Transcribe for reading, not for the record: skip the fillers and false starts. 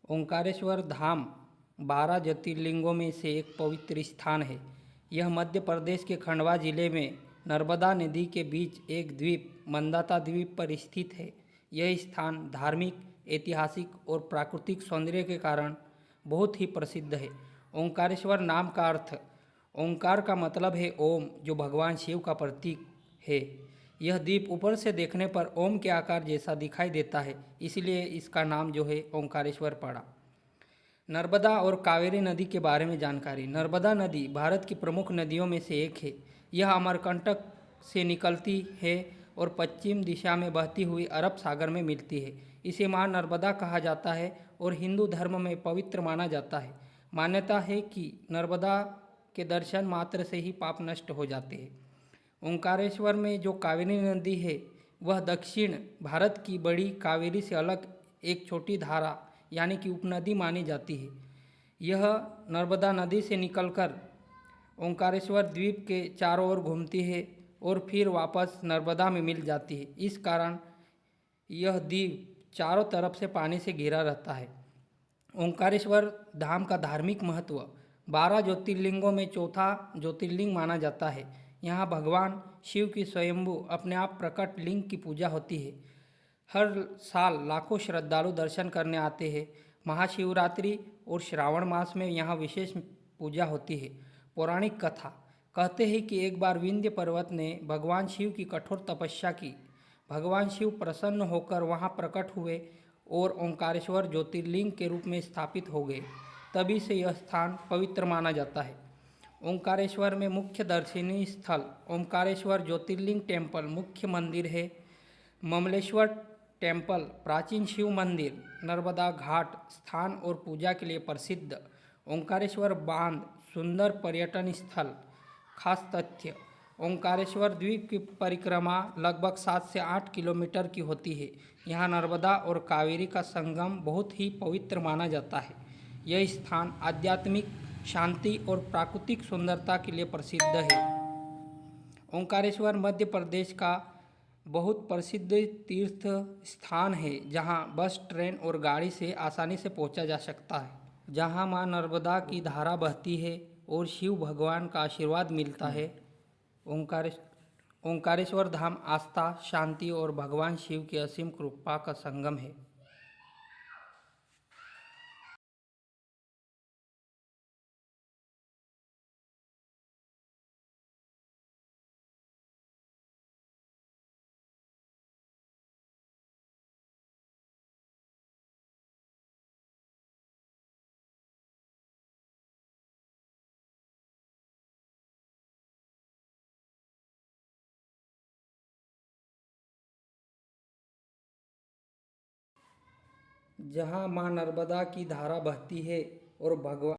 ओंकारेश्वर धाम 12 ज्योतिर्लिंगों में से एक पवित्र स्थान है। यह मध्य प्रदेश के खंडवा जिले में नर्मदा नदी के बीच एक द्वीप मंदाता द्वीप पर स्थित है। यह स्थान धार्मिक, ऐतिहासिक और प्राकृतिक सौंदर्य के कारण बहुत ही प्रसिद्ध है। ओंकारेश्वर नाम का अर्थ ओंकार का मतलब है ओम, जो भगवान शिव का प्रतीक है। यह द्वीप ऊपर से देखने पर ओम के आकार जैसा दिखाई देता है, इसलिए इसका नाम जो है ओंकारेश्वर पड़ा। नर्मदा और कावेरी नदी के बारे में जानकारी। नर्मदा नदी भारत की प्रमुख नदियों में से एक है। यह अमरकंटक से निकलती है और पश्चिम दिशा में बहती हुई अरब सागर में मिलती है। इसे मां नर्मदा कहा जाता है और हिंदू धर्म में पवित्र माना जाता है। मान्यता है कि नर्मदा के दर्शन मात्र से ही पाप नष्ट हो जाते हैं। ओंकारेश्वर में जो कावेरी नदी है वह दक्षिण भारत की बड़ी कावेरी से अलग एक छोटी धारा यानी कि उपनदी मानी जाती है। यह नर्मदा नदी से निकलकर ओंकारेश्वर द्वीप के चारों ओर घूमती है और फिर वापस नर्मदा में मिल जाती है। इस कारण यह द्वीप चारों तरफ से पानी से घिरा रहता है। ओंकारेश्वर धाम का धार्मिक महत्व 12 ज्योतिर्लिंगों में चौथा ज्योतिर्लिंग माना जाता है। यहाँ भगवान शिव की स्वयंभू अपने आप प्रकट लिंग की पूजा होती है। हर साल लाखों श्रद्धालु दर्शन करने आते हैं। महाशिवरात्रि और श्रावण मास में यहाँ विशेष पूजा होती है। पौराणिक कथा कहते हैं कि एक बार विंध्य पर्वत ने भगवान शिव की कठोर तपस्या की। भगवान शिव प्रसन्न होकर वहाँ प्रकट हुए और ओंकारेश्वर ज्योतिर्लिंग के रूप में स्थापित हो गए। तभी से यह स्थान पवित्र माना जाता है। ओंकारेश्वर में मुख्य दर्शनीय स्थल ओंकारेश्वर ज्योतिर्लिंग टेम्पल मुख्य मंदिर है। ममलेश्वर टेम्पल प्राचीन शिव मंदिर, नर्मदा घाट स्थान और पूजा के लिए प्रसिद्ध। ओंकारेश्वर बांध सुंदर पर्यटन स्थल। खास तथ्य ओंकारेश्वर द्वीप की परिक्रमा लगभग 7 से 8 किलोमीटर की होती है। यहाँ नर्मदा और कावेरी का संगम बहुत ही पवित्र माना जाता है। यह स्थान आध्यात्मिक शांति और प्राकृतिक सुंदरता के लिए प्रसिद्ध है। ओंकारेश्वर मध्य प्रदेश का बहुत प्रसिद्ध तीर्थ स्थान है, जहां बस, ट्रेन और गाड़ी से आसानी से पहुंचा जा सकता है। जहां मां नर्मदा की धारा बहती है और शिव भगवान का आशीर्वाद मिलता है। ओंकारेश्वर धाम आस्था, शांति और भगवान शिव की असीम कृपा का संगम है। जहाँ मां नर्मदा की धारा बहती है और भगवान